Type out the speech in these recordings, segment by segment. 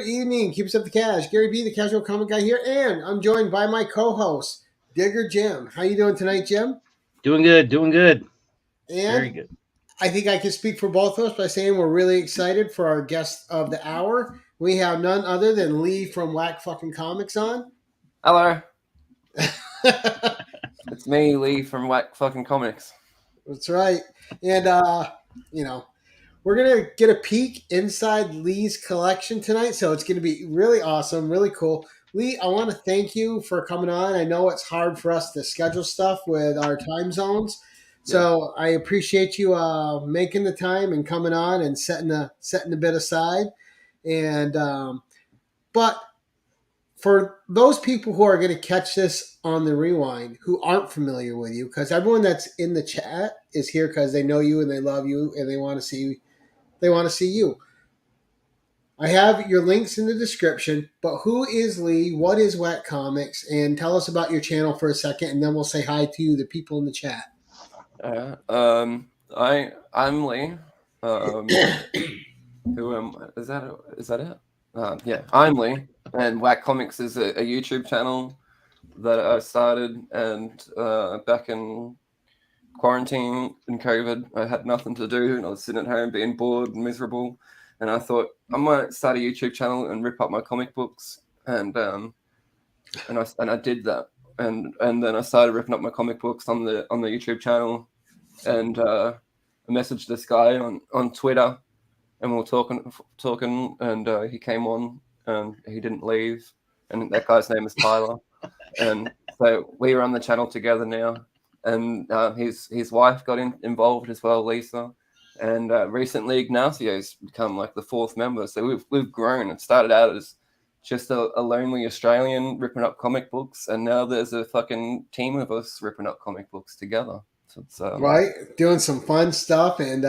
evening. Keeps up the cash. Gary B, the casual comic guy here, and I'm joined by my co-host, Digger Jim. How you doing tonight, Jim? Doing good, doing good. Very And good. I think I can speak for both of us by saying we're really excited for our guest of the hour. We have none other than Lee from Whack Fucking Comics on. Hello, it's me, Lee from Whack Fucking Comics. That's right. And you know, we're gonna get a peek inside Lee's collection tonight, so it's gonna be really awesome, really cool. Lee, I want to thank you for coming on. I know it's hard for us to schedule stuff with our time zones, so I appreciate you making the time and coming on and setting a bit aside. And but for those people who are going to catch this on the rewind who aren't familiar with you, because everyone that's in the chat is here because they know you and they love you and they want to see you. I have your links in the description, but who is Lee? What is Wet Comics? And tell us about your channel for a second, and then we'll say hi to the people in the chat. I'm Lee. Is that it? Yeah, I'm Lee, and Whack Comics is a YouTube channel that I started, and back in quarantine and COVID, I had nothing to do, and I was sitting at home being bored and miserable, and I thought I might start a YouTube channel and rip up my comic books, and I did that, and then I started ripping up my comic books on the YouTube channel, and I messaged this guy on Twitter, and we were talking, and he came on, and he didn't leave, and that guy's name is Tyler, and so we run the channel together now. And his wife got involved as well, Lisa, and recently Ignacio's become like the fourth member. So we've grown. It started out as just a lonely Australian ripping up comic books, and now there's a fucking team of us ripping up comic books together. So it's right, doing some fun stuff and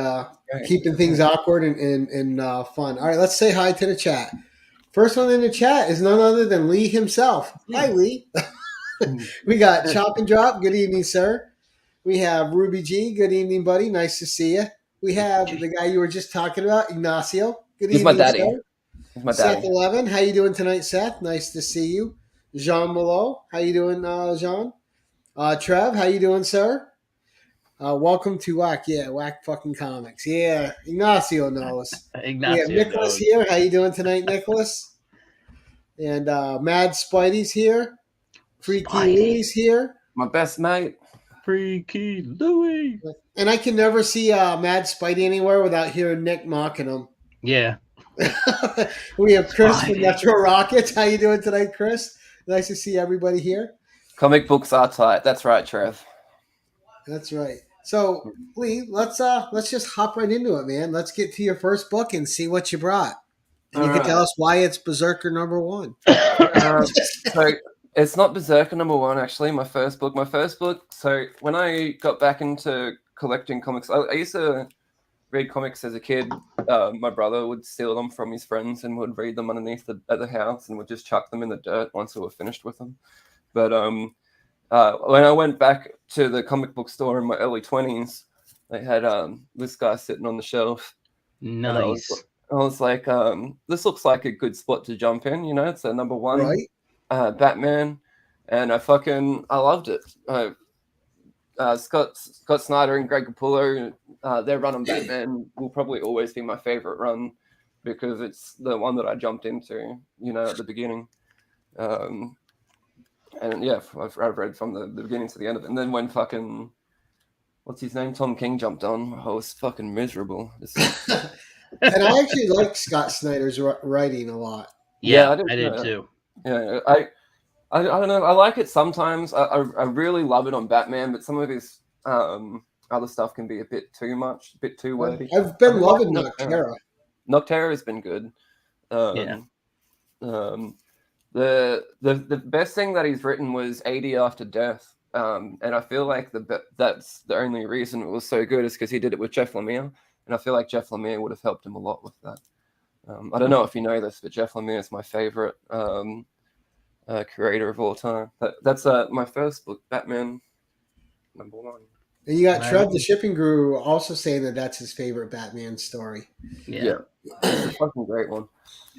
keeping things awkward and fun. All right, let's say hi to the chat. First one in the chat is none other than Lee himself. Hi, Lee. We got Chop and Drop. Good evening, sir. We have Ruby G. Good evening, buddy. Nice to see you. We have the guy you were just talking about, Ignacio. Good He's evening, my daddy. sir. He's my Seth daddy. 11. How you doing tonight, Seth? Nice to see you. Jean Malo. How you doing, Jean? Trev. How you doing, sir? Welcome to Whack. Yeah, Whack Fucking Comics. Yeah, Ignacio knows. Ignacio We have Nicholas knows. here. How you doing tonight, Nicholas? And Mad Spidey's here. Freaky Spidey. Louie's here. My best mate. Freaky Louie. And I can never see Mad Spidey anywhere without hearing Nick mocking him. Yeah. We have Chris from Spidey. Metro Rockets. How you doing tonight, Chris? Nice to see everybody here. Comic books are tight. That's right, Trev. That's right. So, Lee, let's just hop right into it, man. Let's get to your first book and see what you brought. And you can tell us why it's Berserker #1. So it's not Berserker #1, actually. My first book. So when I got back into collecting comics, I used to read comics as a kid. My brother would steal them from his friends and would read them underneath at the house and would just chuck them in the dirt once we were finished with them. But when I went back to the comic book store in my early 20s, they had this guy sitting on the shelf. Nice. I was like, this looks like a good spot to jump in. You know, it's a #1. Right? Batman, and I loved it. Scott Snyder and Greg Capullo, their run on Batman will probably always be my favorite run because it's the one that I jumped into, you know, at the beginning. And yeah, I've read from the beginning to the end of it. And then when fucking, what's his name, Tom King jumped on, I was fucking miserable. And I actually like Scott Snyder's writing a lot. Yeah, I did too. Yeah, I don't know. I like it sometimes. I really love it on Batman, but some of his other stuff can be a bit too much, a bit too wordy. I've been loving Noctera. Noctera has been good. The best thing that he's written was 80 After Death. And I feel like that's the only reason it was so good is because he did it with Jeff Lemire. And I feel like Jeff Lemire would have helped him a lot with that. I don't know if you know this, but Jeff Lemire is my favorite creator of all time. That's my first book, Batman #1. And you got Trev, the shipping guru, also saying that that's his favorite Batman story. Yeah. It's a fucking great one.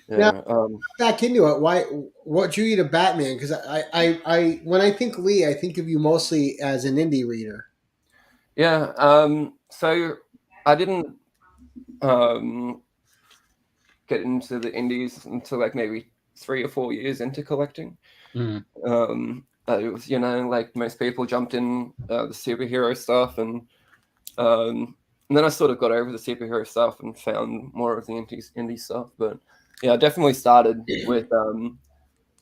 Yeah. Back into it. Why? What drew you to Batman? Because I when I think Lee, I think of you mostly as an indie reader. Yeah. So I didn't get into the indies until like maybe 3 or 4 years into collecting. Mm. It was, like most people jumped in the superhero stuff, and then I sort of got over the superhero stuff and found more of the indie stuff. But yeah, I definitely started with the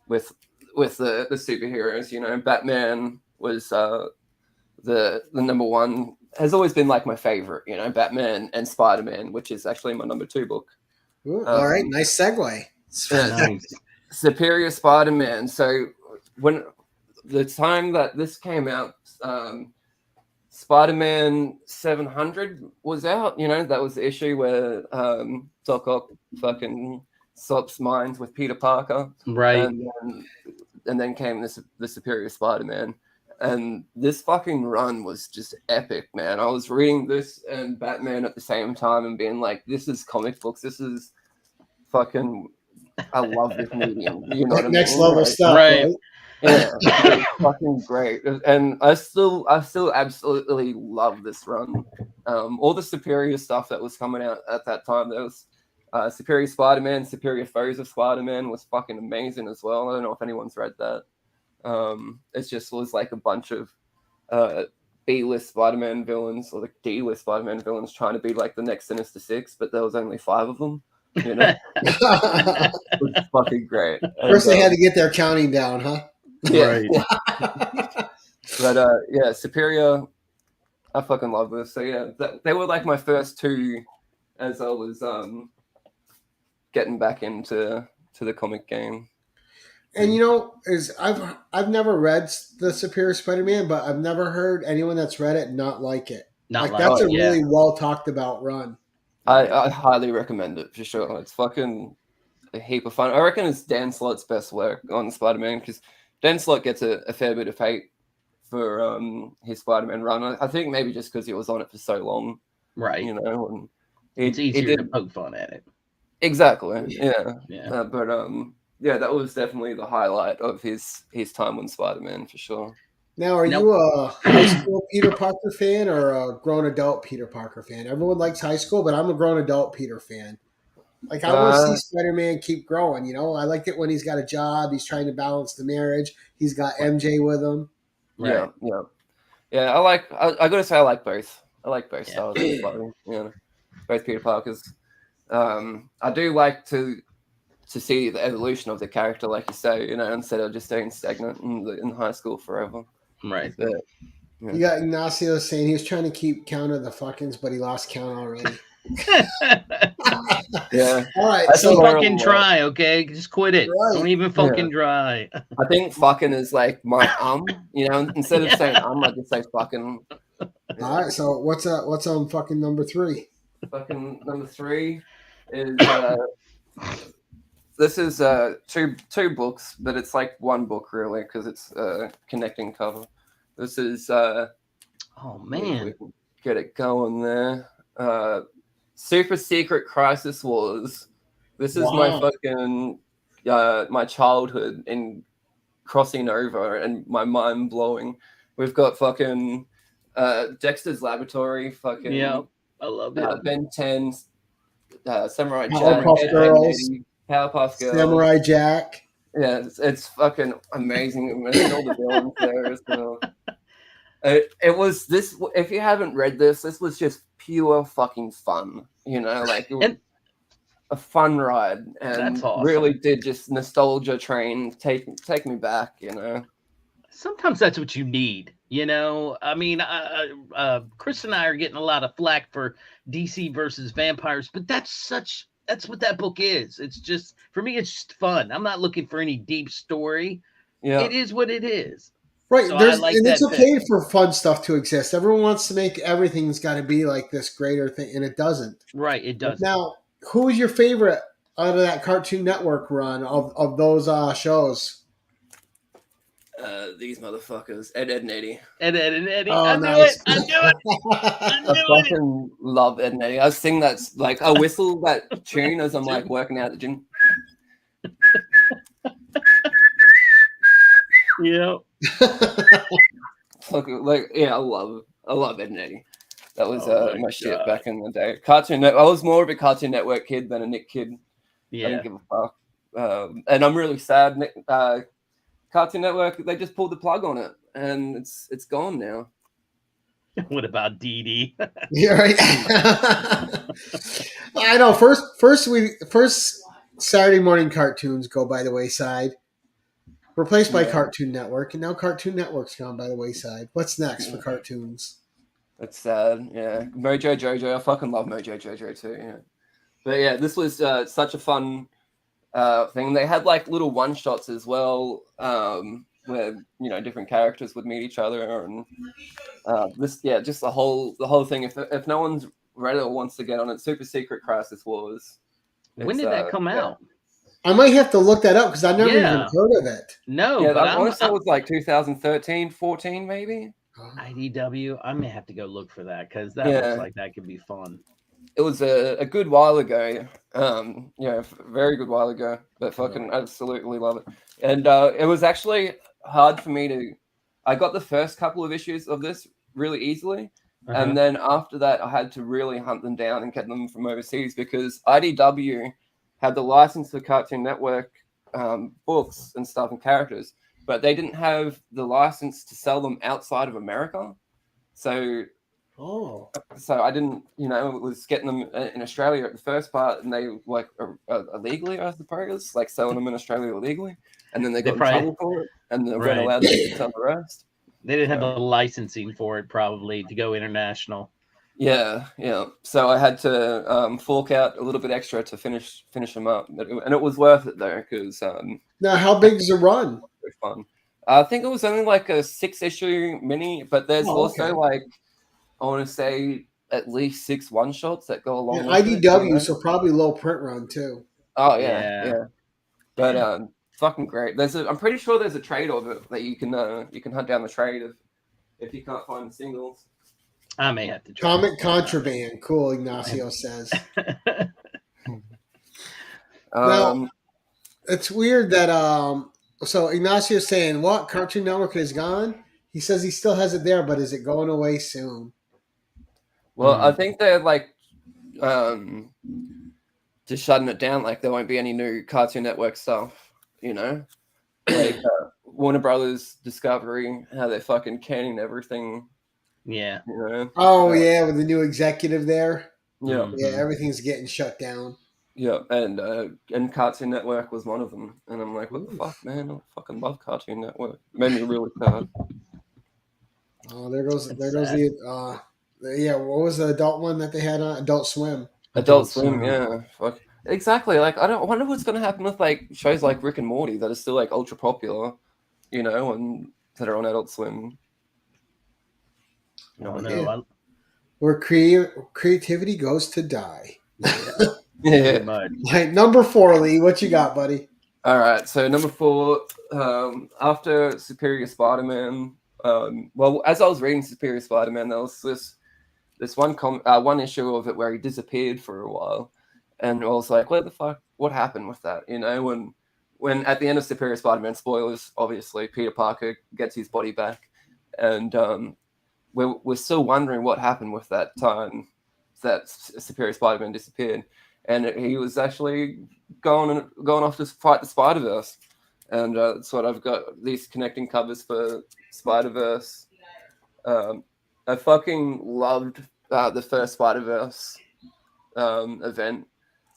superheroes. Batman was the number one, has always been like my favorite. Batman and Spider-Man, which is actually my number 2 book. Ooh, all right, nice segue. Nice. Superior Spider-Man. So when the time that this came out, Spider-Man 700 was out. That was the issue where Doc Ock fucking swaps minds with Peter Parker, Right. And then came the Superior Spider-Man, and this fucking run was just epic, man. I was reading this and Batman at the same time and being like, "This is comic books. This is fucking. I love this medium." You know what I mean? Next level stuff, right? Yeah, it's fucking great, and I still absolutely love this run. All the Superior stuff that was coming out at that time, there was Superior Spider-Man, Superior Foes of Spider-Man was fucking amazing as well. I don't know if anyone's read that. It just was like a bunch of B-list Spider-Man villains or the D-list Spider-Man villains trying to be like the next Sinister Six, but there was only 5 of them. It was fucking great. First, they had to get their counting down, huh? Yeah. But yeah, Superior, I fucking love this. So yeah, they were like my first 2 as I was getting back into the comic game. And I've never read the Superior Spider-Man, but I've never heard anyone that's read it not like it. That's a really well talked about run. I highly recommend it for sure. It's fucking a heap of fun. I reckon it's Dan Slott's best work on Spider-Man, because Dan Slott gets a fair bit of hate for his Spider-Man run. I think maybe just because he was on it for so long, right? And it's easier to poke fun at it. Exactly. Yeah. But yeah, that was definitely the highlight of his time on Spider-Man for sure. Now, are you a high school Peter Parker fan or a grown adult Peter Parker fan? Everyone likes high school, but I'm a grown adult Peter fan. Like, I want to see Spider-Man keep growing, I like it when he's got a job, he's trying to balance the marriage, he's got MJ with him. Right. Yeah, I gotta say I like both. I like both styles of Spider-Man. Both Peter Parkers. I do like to see the evolution of the character, like you say, instead of just staying stagnant in high school forever. Right. But, You got Ignacio saying he was trying to keep count of the fuckings, but he lost count already. Yeah. All right. So fucking try, okay? Just quit it. Right. Don't even fucking try. I think fucking is like my instead of saying I just say fucking. All right. So what's on fucking number 3? Fucking number 3 is this is two books, but it's like one book really, because it's connecting cover. This is oh man, we can get it going there. Super Secret Crisis Wars. This is my fucking my childhood in crossing over and my mind blowing. We've got fucking Dexter's Laboratory, fucking I love it. Ben 10, Samurai Jack, Powerpuff Girls, Samurai Jack. Yeah, it's fucking amazing. All the villains there as well. It was this. If you haven't read this was just pure fucking fun. Like it was a fun ride, and that's awesome. Really did just nostalgia train take me back. Sometimes that's what you need. I mean, Chris and I are getting a lot of flack for DC versus vampires, but that's what that book is. It's just, for me, it's just fun. I'm not looking for any deep story. Yeah, it is what it is. Right. So it's okay for fun stuff to exist. Everyone wants to make everything's got to be like this greater thing, and it doesn't. Right, it doesn't. Now, who is your favorite out of that Cartoon Network run of those shows? These motherfuckers, Ed, and Eddie. Ed, and Eddie. Oh, I nice. knew it. I fucking love Ed and Eddie. I sing that, like, I whistle that tune as I'm like working out at the gym. Yeah. Like, yeah, I love Ed and Eddie. That was Oh my my shit God. back in the day. Cartoon Network. I was more of a Cartoon Network kid than a Nick kid. I Yeah. didn't give a fuck. And I'm really sad. Cartoon Network, they just pulled the plug on it, and it's gone now. What about Dee Dee? Yeah, right. I know. First Saturday morning cartoons go by the wayside, replaced by Yeah. Cartoon Network, and now Cartoon Network's gone by the wayside. What's next for cartoons? That's sad. Yeah, Mojo Jojo. I fucking love Mojo Jojo too. Yeah, but yeah, this was such a fun thing. They had like little one shots as well, where different characters would meet each other, and just the whole thing. If no one's read it or wants to get on it, Super Secret Crisis Wars. When did that come out? I might have to look that up because I never even Yeah. heard of it. No, Yeah, but I want to say it I'm was like 2013, 14 maybe. IDW. I may have to go look for that because that Yeah. looks like that could be fun. It was a good while ago. Very good while ago, but fucking absolutely love it. And it was actually hard for me to. I got the first couple of issues of this really easily, and then after that, I had to really hunt them down and get them from overseas because IDW had the license for Cartoon Network books and stuff and characters, but they didn't have the license to sell them outside of America. So I didn't, was getting them in Australia at the first part, and they like illegally, I suppose, like selling them in Australia illegally, and then they got in trouble for it, and they weren't allowed to sell the rest. They didn't have the licensing for it, probably, to go international. Yeah. So I had to fork out a little bit extra to finish them up, and it was worth it though, because now how big is the run? Fun. I think it was only like a 6-issue mini, but there's also like, I want to say at least 6 one-shots that go along with IDW, it, so probably low print run too. Oh yeah. But fucking great. I'm pretty sure there's a trade of it that you can hunt down the trade if you can't find the singles. I may have to try. Comic contraband. Cool, Ignacio says. Now, it's weird that so Ignacio's saying what Cartoon Network is gone. He says he still has it there, but is it going away soon? Well, I think they're like just shutting it down. Like there won't be any new Cartoon Network stuff, like Warner Brothers Discovery, how they're fucking canning everything. Yeah. Oh yeah, with the new executive there. Yeah. Yeah, everything's getting shut down. Yeah, and Cartoon Network was one of them, and I'm like, what the fuck, man? I fucking love Cartoon Network. It made me really sad. Oh, there goes the what was the adult one that they had on Adult Swim? Adult Swim, yeah, fuck. Exactly. Like I wonder what's gonna happen with like shows like Rick and Morty that are still like ultra popular, and that are on Adult Swim. Where creativity goes to die. Yeah. Like number 4, Lee, what you got, buddy? All right, so number 4, after Superior Spider-Man. Well, as I was reading Superior Spider-Man, there was this one issue of it where he disappeared for a while, and I was like, "What the fuck? What happened with that?" When at the end of Superior Spider-Man, spoilers, obviously, Peter Parker gets his body back, and we're still wondering what happened with that time that Superior Spider-Man disappeared, and he was actually going off to fight the Spider-Verse, and that's what I've got, these connecting covers for Spider-Verse. I fucking loved the first Spider-Verse event.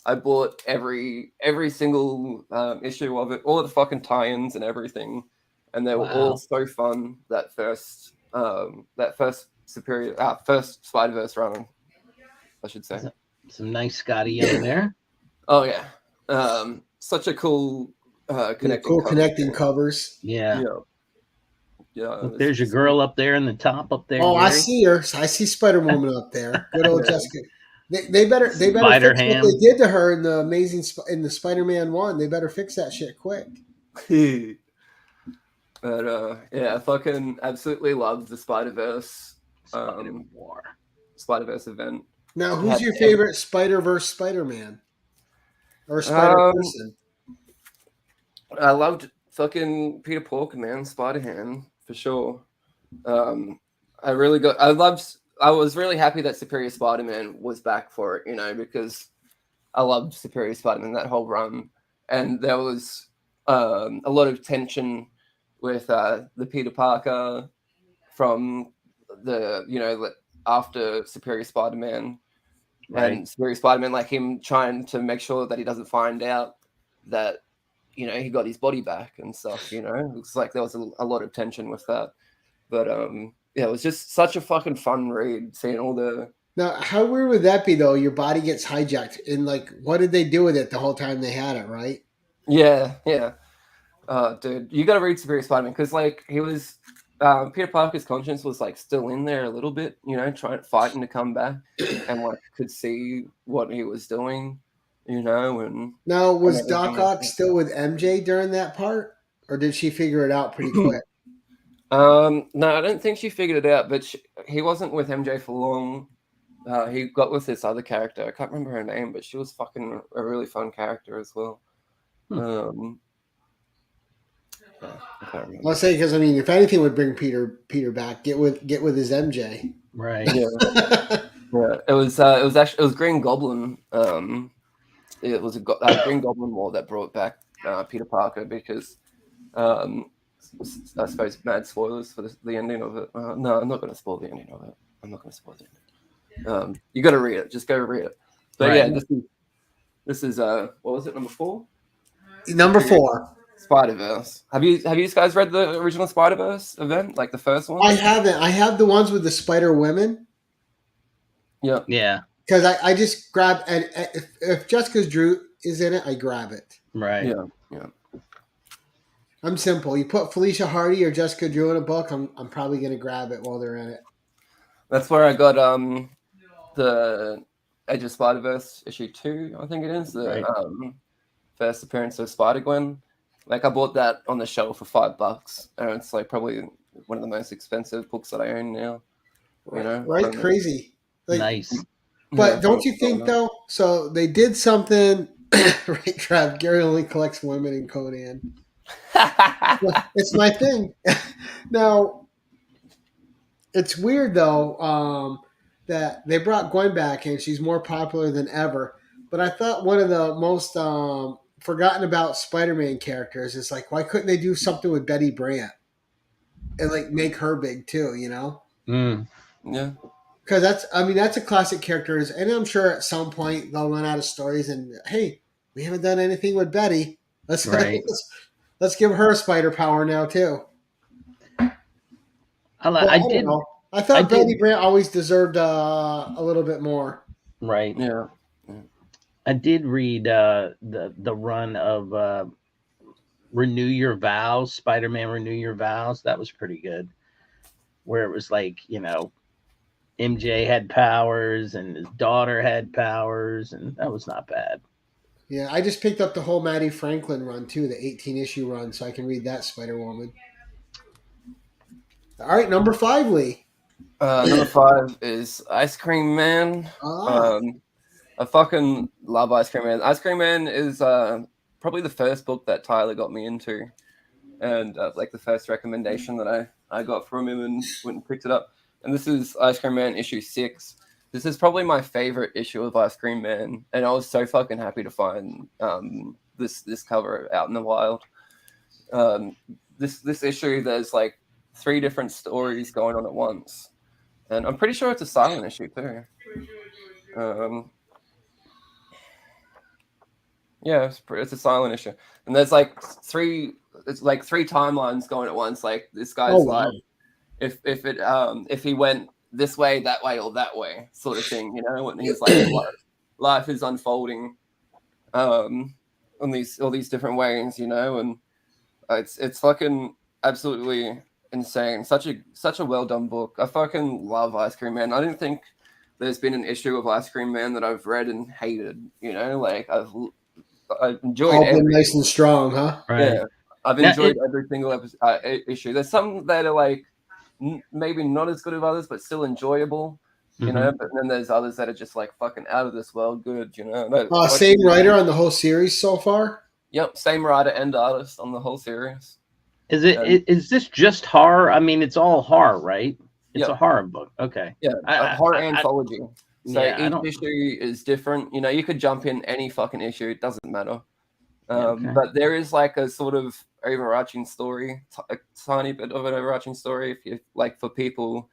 I bought every single issue of it, all of the fucking tie-ins and everything, and they were all so fun. That first first Spider-Verse run, I should say. Some nice Scotty Young there. Oh yeah, such a cool connecting covers. Yeah. Yeah. Look, there's your girl up there in the top up there. Oh, Gary. I see her. I see Spider-Woman up there. Good old Jessica. They better fix what they did to her in the Spider-Man 1. They better fix that shit quick. But I fucking absolutely love the Spider-Verse Spider-Verse event. Now, who's your favorite Spider-Verse Spider-Man? Or Spider-Person? I loved fucking Peter Porker, man, Spider-Ham for sure. I was really happy that Superior Spider-Man was back for it, you know, because I loved Superior Spider-Man that whole run, and there was a lot of tension with the Peter Parker from the, you know, after Superior Spider-Man. Right. And Superior Spider-Man, like him trying to make sure that he doesn't find out that, you know, he got his body back and stuff, you know. It looks like there was a lot of tension with that. But yeah, it was just such a fucking fun read, seeing all the... Now, how weird would that be, though? Your body gets hijacked, and like, what did they do with it the whole time they had it, right? Yeah. Dude, you gotta read Superior Spider-Man, because like he was... Peter Parker's conscience was like still in there a little bit, you know, fighting to come back, and like could see what he was doing, you know. And now, was and Doc Ock still with MJ during that part, or did she figure it out pretty quick? No, I don't think she figured it out, but he wasn't with MJ for long. He got with this other character. I can't remember her name, but she was fucking a really fun character as well. I can't remember. I'll say, because I mean, if anything would bring Peter back, get with his MJ. Right. Yeah. Yeah. It was Green Goblin. It was a Green Goblin war that brought back Peter Parker, because I suppose mad spoilers for the ending of it. No, I'm not going to spoil the ending of it. I'm not going to spoil the ending. You got to read it. Just go read it. But Right. yeah, this is what was it, number 4? Number 4. Spider-Verse. Have you guys read the original Spider-Verse event, like the first one? I haven't. I have the ones with the Spider Women. Yeah. Yeah. Because I just grab, and if Jessica Drew is in it, I grab it. Right. Yeah. I'm simple. You put Felicia Hardy or Jessica Drew in a book, I'm probably going to grab it while they're in it. That's where I got the Edge of Spider-Verse issue 2, I think it is, the first appearance of Spider-Gwen. Like, I bought that on the shelf for $5, and it's like probably one of the most expensive books that I own now. You know, right? Crazy. Like, Nice. But Yeah, don't you think though? So they did something, right? Trav, Gary only collects women in Conan. It's my thing. Now, it's weird though that they brought Gwen back and she's more popular than ever. But I thought one of the most forgotten about Spider-Man characters is like, why couldn't they do something with Betty Brant and like make her big too? You know? Yeah. Because that's a classic character, and I'm sure at some point they'll run out of stories. And hey, we haven't done anything with Betty. Let's give her spider power now too. I thought Betty Brant always deserved a little bit more. Right. Yeah. I did read the run of Renew Your Vows, Spider-Man Renew Your Vows. That was pretty good. Where it was like, you know, MJ had powers and his daughter had powers, and that was not bad. Yeah, I just picked up the whole Maddie Franklin run too, the 18-issue run, so I can read that Spider-Woman. All right, number 5, Lee. Number 5 is Ice Cream Man. I fucking love Ice Cream Man. Ice Cream Man is probably the first book that Tyler got me into, and like the first recommendation that I got from him and went and picked it up. And this is Ice Cream Man issue 6. This is probably my favorite issue of Ice Cream Man, and I was so fucking happy to find this cover out in the wild. This issue, there's like 3 different stories going on at once, and I'm pretty sure it's a silent issue too. Yeah, it's a silent issue, and there's like 3 timelines going at once. Like this guy's life, if he went this way, that way, or that way, sort of thing, you know. And he's like, life is unfolding, on all these different ways, you know. And it's fucking absolutely insane. Such a well done book. I fucking love Ice Cream Man. I don't think there's been an issue of Ice Cream Man that I've read and hated. You know, like I've enjoyed. All been nice and strong, huh? Right. Yeah, I've enjoyed every single issue. There's some that are like maybe not as good as others, but still enjoyable. You know, but then there's others that are just like fucking out of this world good. You know, same writer on the whole series so far. Yep, same writer and artist on the whole series. Is it? And, Is this just horror? I mean, it's all horror, right? It's yep. a horror book. Okay. Yeah, a horror anthology. So yeah, each issue is different. You know, you could jump in any fucking issue; it doesn't matter. Okay. But there is like a sort of overarching story, a tiny bit of an overarching story. If you like, for people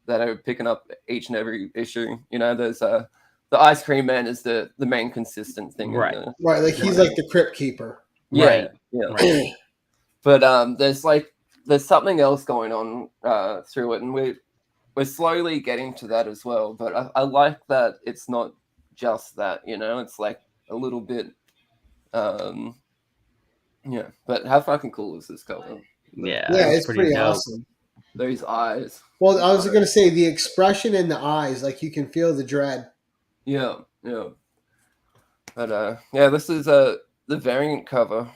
that are picking up each and every issue, you know, there's the Ice Cream Man is the main consistent thing. Right. Right, like he's like the crypt keeper. Yeah, Right. yeah. Right. But there's something else going on through it, and we're slowly getting to that as well. But I like that it's not just that, you know, it's like a little bit, yeah. But how fucking cool is this cover? Yeah, it's pretty dope. awesome. Those eyes. Well, I was going to say the expression in the eyes, like you can feel the dread. Yeah, yeah. But yeah, this is the variant cover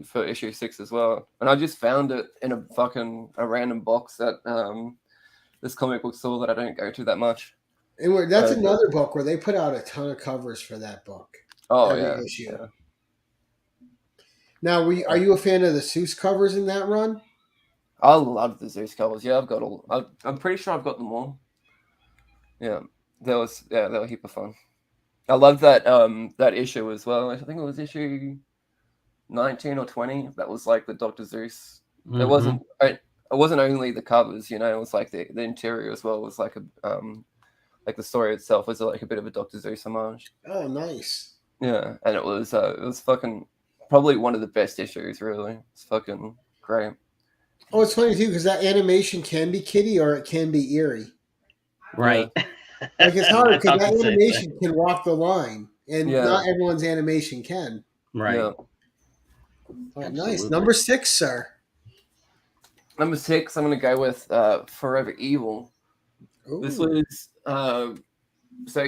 for issue 6 as well, and I just found it in a random box at this comic book store that I don't go to that much. And that's another book where they put out a ton of covers for that book. Oh every issue. Yeah. Now, are you a fan of the Seuss covers in that run? I love the Zeus covers. Yeah, I've got all. I'm pretty sure I've got them all. Yeah, they were heap of fun. I love that that issue as well. I think it was issue 19 or 20. That was like the Dr. Zeus. Mm-hmm. It wasn't only the covers, you know. It was like the interior as well. It was like a like the story itself was like a bit of a Dr. Zeus homage. Oh, nice. Yeah, and it was fucking probably one of the best issues. Really, it's fucking great. Oh, it's funny too because that animation can be kiddie or it can be eerie. Right. Yeah. Like it's hard because that animation can walk the line, and not everyone's animation can. Right. Yeah. Oh, nice. Number 6, sir. Number 6, I'm gonna go with Forever Evil. Ooh. This was so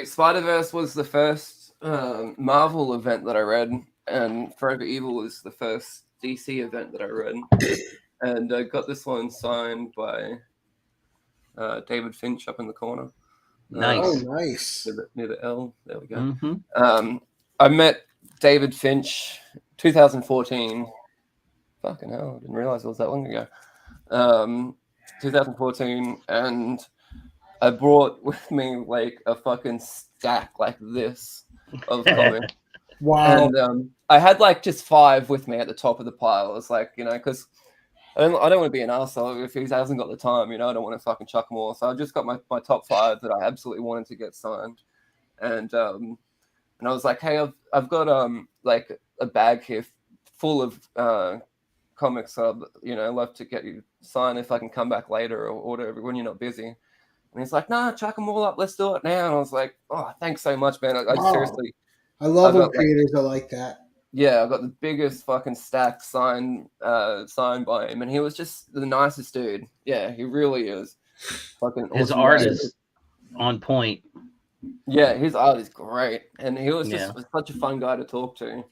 Spider-Verse was the first Marvel event that I read, and Forever Evil was the first DC event that I read. And I got this one signed by David Finch up in the corner. Nice. Oh, nice. Near the L. There we go. Mm-hmm. I met David Finch 2014. Fucking hell, I didn't realize it was that long ago. 2014, and I brought with me like a fucking stack like this of comics. Wow. And I had like just 5 with me at the top of the pile. It was like, you know, because I don't want to be an arsehole if he hasn't got the time, you know. I don't want to fucking chuck them all. So I just got my top 5 that I absolutely wanted to get signed, and I was like, hey, I've got like a bag here full of comics. You know, I'd love to get you signed if I can come back later or whatever when you're not busy. And he's like, nah, chuck them all up. Let's do it now. And I was like, oh, thanks so much, man. I seriously, I love when creators are like that. Yeah, I got the biggest fucking stack signed by him, and he was just the nicest dude. Yeah, he really is. Fucking his awesome art is on point. Yeah, his art is great, and he was just such a fun guy to talk to.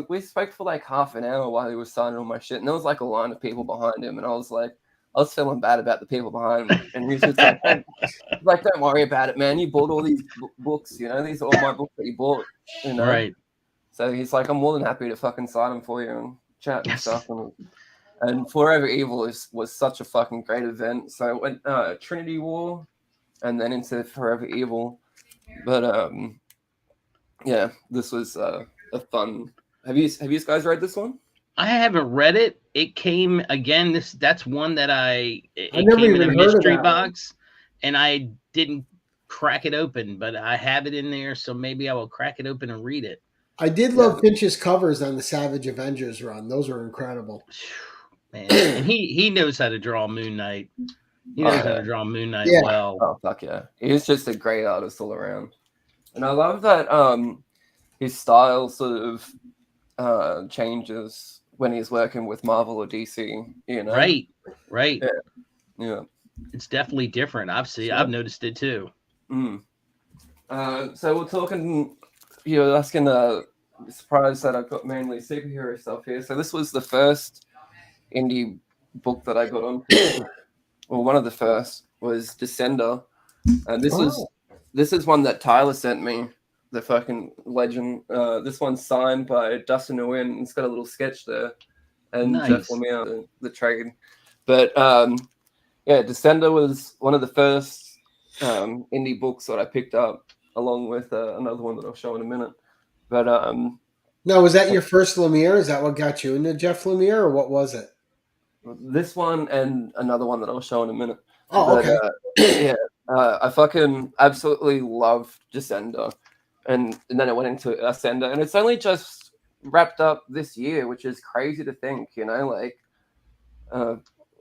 We spoke for like half an hour while he was signing all my shit, and there was like a line of people behind him, and I was feeling bad about the people behind me, and he was just like, don't worry about it, man. You bought all these books, you know. These are all my books that you bought, you know. Right. So he's like, I'm more than happy to fucking sign them for you and chat and stuff. And Forever Evil was such a fucking great event. So it went Trinity War and then into Forever Evil. But yeah, this was a fun. Have you guys read this one? I haven't read it. It came again. That's one that it never came in a even heard of mystery that box, and I didn't crack it open, but I have it in there, so maybe I will crack it open and read it. I did love Finch's covers on the Savage Avengers run. Those were incredible. Man, and he knows how to draw Moon Knight. He knows how to draw Moon Knight well. Oh fuck yeah, he's just a great artist all around. And I love that his style sort of changes when he's working with Marvel or DC. You know, right. Yeah. It's definitely different. I've noticed it too. So we're talking. You're asking surprised that I've got mainly superhero stuff here. So this was the first indie book that I got on. Well, one of the first was Descender, and this is one that Tyler sent me. the fucking legend. This one's signed by Dustin Nguyen. It's got a little sketch there, and Jeff Nice. Lemire, the trade. But yeah, Descender was one of the first indie books that I picked up, along with another one that I'll show in a minute. But Now, was that your first Lemire? Is that what got you into Jeff Lemire, or what was it? this one and another one that I'll show in a minute. Oh, But, okay. yeah, I fucking absolutely loved Descender, and then it went into Ascender, and it's only just wrapped up this year, which is crazy to think. You know, like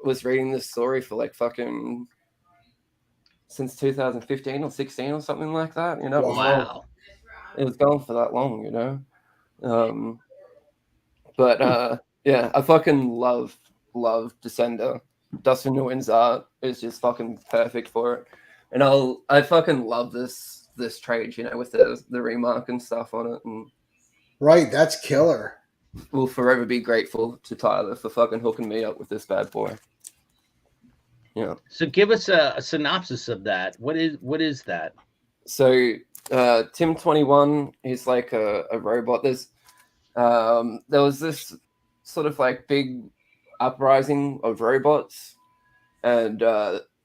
was reading this story for like fucking since 2015 or 16 or something like that. You know, Wow. it was going for that long. You know, but yeah, I fucking love Descender. Dustin Nguyen's art is just fucking perfect for it, and I fucking love this trade, you know, with the remark and stuff on it, and Right, that's killer. will forever be grateful to Tyler for fucking hooking me up with this bad boy. Yeah. So give us a synopsis of that. What is that? So Tim 21 is like a robot. There was this sort of like big uprising of robots, and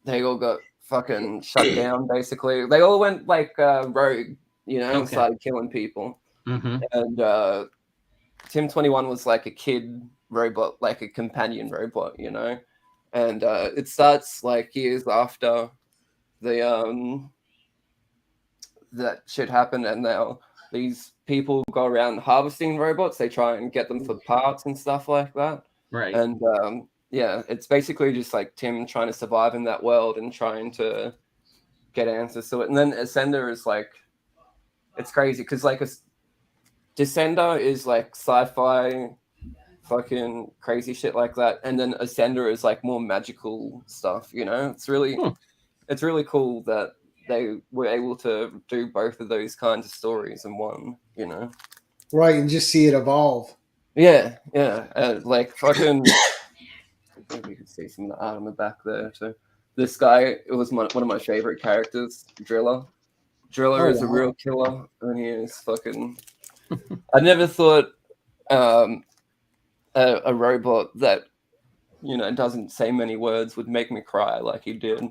they all got fucking shut down. Basically, they all went like rogue, you know, and started killing people. Mm-hmm. And Tim 21 was like a kid robot, like a companion robot, you know. And it starts like years after the that shit happened, and now these people go around harvesting robots. They try and get them for parts and stuff like that. Right. And yeah, it's basically just like Tim trying to survive in that world and trying to get answers to it. And then Ascender is like, it's crazy because like Descender is like sci-fi, fucking crazy shit like that, and then Ascender is like more magical stuff. You know, it's really cool that they were able to do both of those kinds of stories in one. You know, Right, and just see it evolve. yeah, like fucking. Maybe you can see some of the art on the back there too. This guy, it was one of my favorite characters, Driller. Driller is a real killer, and he is fucking. I never thought a robot that, you know, doesn't say many words would make me cry like he did.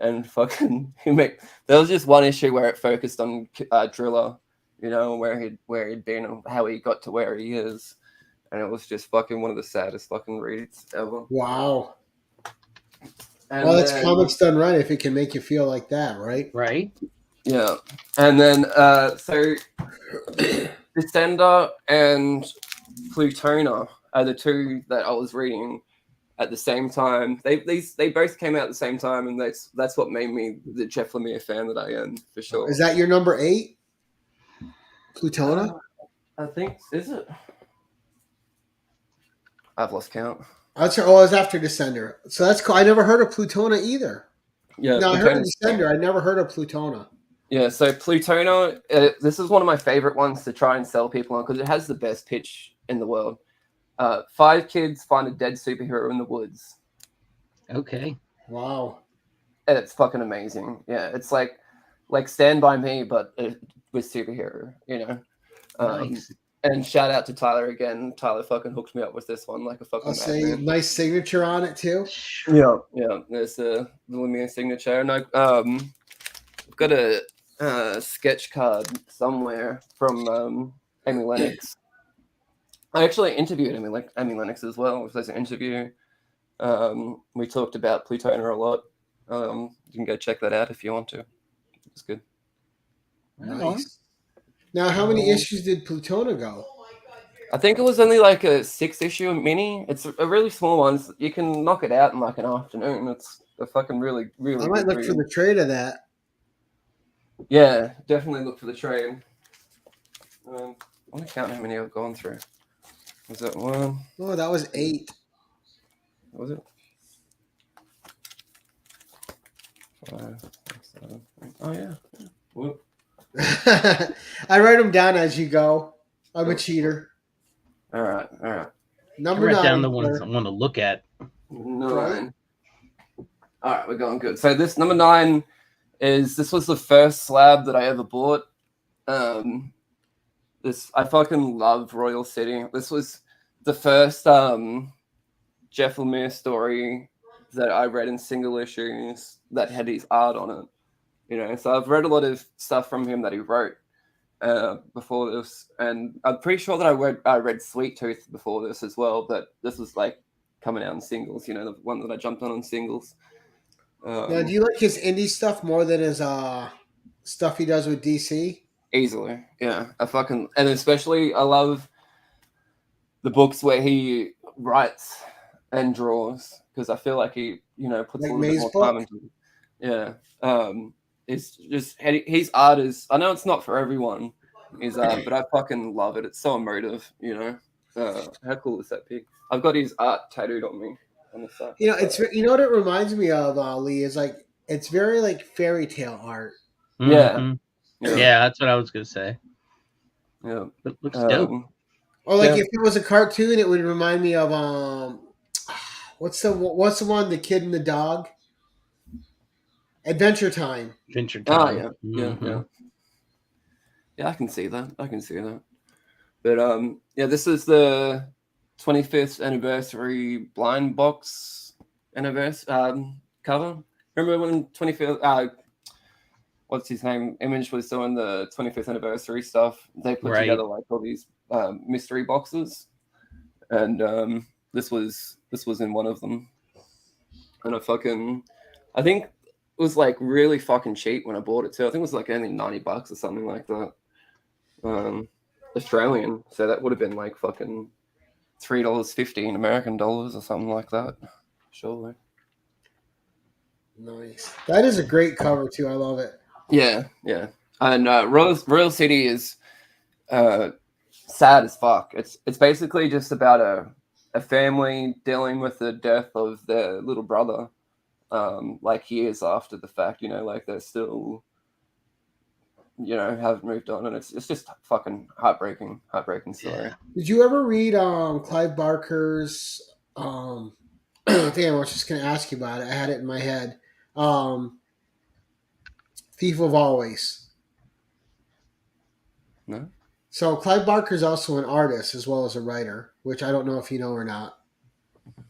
And fucking there was just one issue where it focused on Driller, you know, where he'd been and how he got to where he is, and it was just fucking one of the saddest fucking reads ever. Wow. And well, that's comics done right if it can make you feel like that, right? Right. Yeah. And then so Descender and Plutona are the two that I was reading at the same time. They both came out at the same time, and that's what made me the Jeff Lemire fan that I am, for sure. Is that your number 8? Plutona? I think, is it? I've lost count. That's it was after Descender. So that's cool. I never heard of Plutona either. Yeah, no, I heard of Descender. I never heard of Plutona. Yeah, so Plutona, this is one of my favorite ones to try and sell people on because it has the best pitch in the world. 5 kids find a dead superhero in the woods. Okay. Wow. And it's fucking amazing. Yeah, it's like Stand By Me, but with superhero, you know. Nice. And shout out to Tyler again. Tyler fucking hooked me up with this one like a fucking. I'll say nice signature on it too. Yeah. There's the Lemire signature, and I've got a sketch card somewhere from Amy Lennox. I actually interviewed Amy Lennox as well. It was an interview. We talked about Plutona a lot. You can go check that out if you want to. It's good. Nice. Now, how many issues did Plutona go? I think it was only like a 6-issue mini. It's a really small one. You can knock it out in like an afternoon. It's a fucking really, really. I might look for the trade of that. Yeah, definitely look for the trade. I'm gonna count how many I've gone through. Was that 1? Oh, that was 8. Was it? 5, 6, 7, 8. Oh yeah. Whoop. I write them down as you go. I'm a cheater. All right. Number 9. Write down the ones I want to look at. 9. All right, we're going good. So this number 9 this was the first slab that I ever bought. This I fucking love Royal City. This was the first Jeff Lemire story that I read in single issues that had his art on it. You know, so I've read a lot of stuff from him that he wrote before this, and I'm pretty sure that I read Sweet Tooth before this as well. But this was like coming out in singles. You know, the one that I jumped on singles. Now, do you like his indie stuff more than his stuff he does with DC? Easily, yeah. And especially I love the books where he writes and draws, because I feel like he, you know, puts Like a little May's bit more time into it. Yeah. It's just his art is. I know it's not for everyone, his art, but I fucking love it. It's so emotive, you know. How cool is that pig? I've got his art tattooed on me on the side. You know, what it reminds me of, Lee, is like it's very like fairy tale art. Mm-hmm. Yeah. Yeah, that's what I was gonna say. Yeah. It looks dope. Or like if it was a cartoon, it would remind me of what's the one, the kid and the dog? Adventure Time. Adventure Time. Oh yeah. Mm-hmm. Yeah, I can see that. But yeah, this is the 25th anniversary blind box anniversary cover. Remember when 25th what's his name? Image was doing the 25th anniversary stuff. They put together like all these mystery boxes, and this was in one of them. And I think it was like really fucking cheap when I bought it too. I think it was like only $90 or something like that. Australian, so that would have been like fucking $3.50 in American dollars or something like that. Surely. Nice. That is a great cover too. I love it. Yeah. And Royal City is sad as fuck. It's basically just about a family dealing with the death of their little brother, like years after the fact. You know, like they're still, you know, haven't moved on, and it's just fucking heartbreaking story. Yeah. Did you ever read Clive Barker's damn, I was just gonna ask you about it. I had it in my head. Thief of Always. No. So Clive Barker is also an artist as well as a writer, which I don't know if you know or not.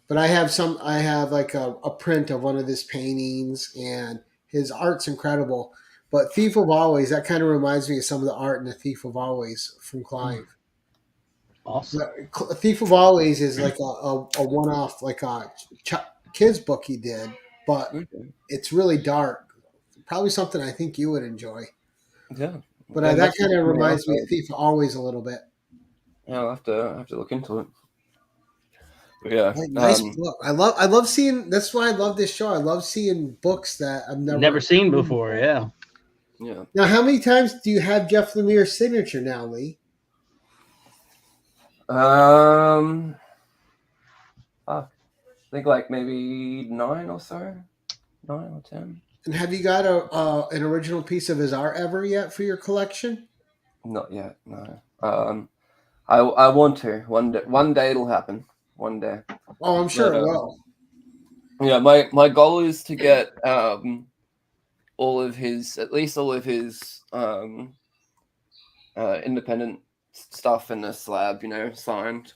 But I have like a print of one of his paintings, and his art's incredible. But Thief of Always, that kind of reminds me of some of the art in the Thief of Always from Clive. Awesome. Thief of Always is like a one-off, like a kids book he did, but it's really dark. Probably something I think you would enjoy. Yeah. But that kind of reminds me of Thief of Always a little bit. Yeah, I'll have to look into it. But yeah, nice book. I love seeing. That's why I love this show. I love seeing books that I've never seen before. Yeah. Yeah. Now, how many times do you have Jeff Lemire's signature now, Lee? I think like maybe 9 or so, 9 or 10. And have you got an original piece of his art ever yet for your collection? Not yet, no. I want to. One day it'll happen. One day. Oh, I'm sure it will. Yeah, my goal is to get at least all of his independent stuff in a slab, you know, signed.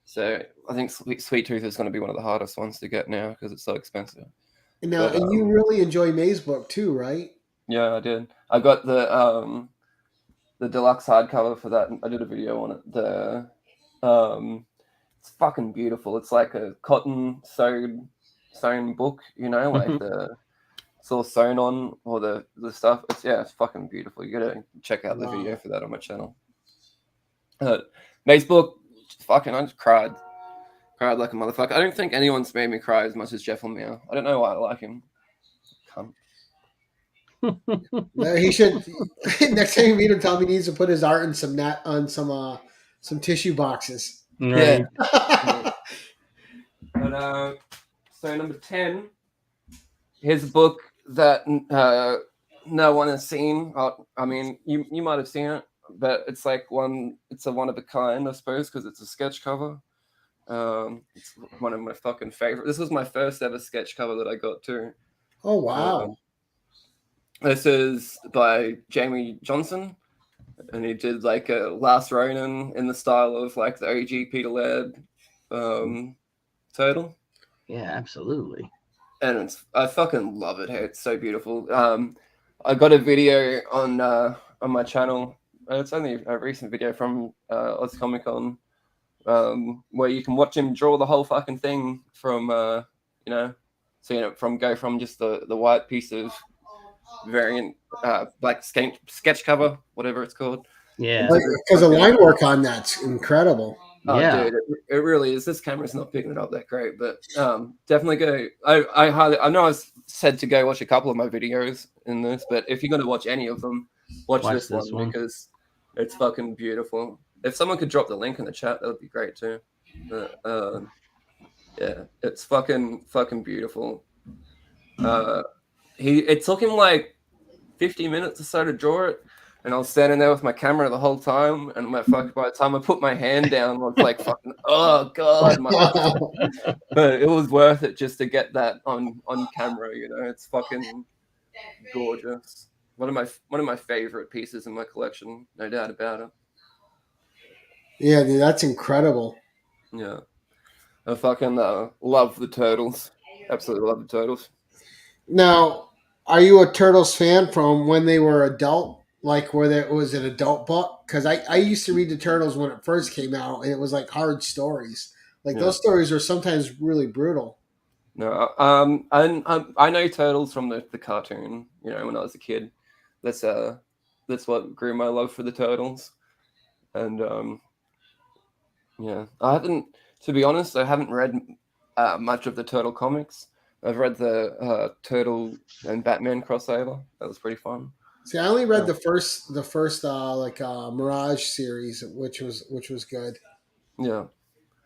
So I think Sweet Tooth is going to be one of the hardest ones to get now because it's so expensive. And you really enjoy May's book too, right? Yeah, I did. I got the deluxe hardcover for that. I did a video on it. It's fucking beautiful. It's like a cotton sewn book, you know, like it's all sewn on, all the stuff. It's fucking beautiful. You gotta check out the video for that on my channel. May's book, fucking, I just cried like a motherfucker. I don't think anyone's made me cry as much as Jeff Lemire. I don't know why I like him. Cunt. No, he should. Next time you meet him, tell him he needs to put his art in some tissue boxes. Right. Yeah. But so number 10, here's a book that no one has seen. I mean, you might have seen it, but it's like it's a one of a kind, I suppose, because it's a sketch cover. It's one of my fucking favorite. This was my first ever sketch cover that I got too. Oh wow! This is by Jamie Johnson. and he did like a Last Ronin in the style of like the OG Peter Laird turtle. Yeah, absolutely. And I fucking love it. Hey, it's so beautiful. I got a video on my channel. It's only a recent video from Oz Comic Con, where you can watch him draw the whole fucking thing from from just the white piece of variant black sketch cover, whatever it's called. Yeah. Because the line work on that's incredible. Oh, Yeah. dude, it really is. This camera's not picking it up that great, but definitely go. I know I said to go watch a couple of my videos in this, but if you're going to watch any of them, watch this one because it's fucking beautiful. If someone could drop the link in the chat, that would be great too. Yeah, it's fucking beautiful. It took him like 50 minutes or so to draw it. And I was standing there with my camera the whole time, and by the time I put my hand down, I was like, "Fucking, oh god!" But it was worth it just to get that on camera. You know, it's fucking gorgeous. One of my favorite pieces in my collection, no doubt about it. Yeah, dude, that's incredible. Yeah, I fucking love the turtles. Absolutely love the turtles. Now, are you a Turtles fan from when they were adult? Like where there was an adult book? Because I used to read the Turtles when it first came out, and it was like hard stories. Like those stories were sometimes really brutal. No, I know Turtles from the cartoon. You know, when I was a kid, that's what grew my love for the Turtles, and yeah, to be honest, I haven't read much of the Turtle comics. I've read the Turtle and Batman crossover. That was pretty fun. See, I only read the first Mirage series, which was good. Yeah.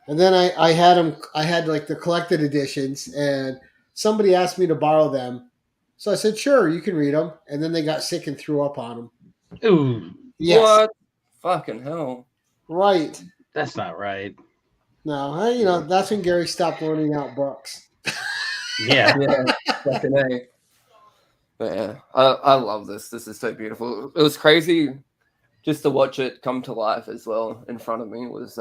And then I had like the collected editions, and somebody asked me to borrow them, so I said sure, you can read them. And then they got sick and threw up on them. Ooh. Yes. What? Fucking hell. Right. That's not right. No, that's when Gary stopped loaning out books. Yeah. Fucking A. But yeah, I love this. This is so beautiful. It was crazy just to watch it come to life as well in front of me was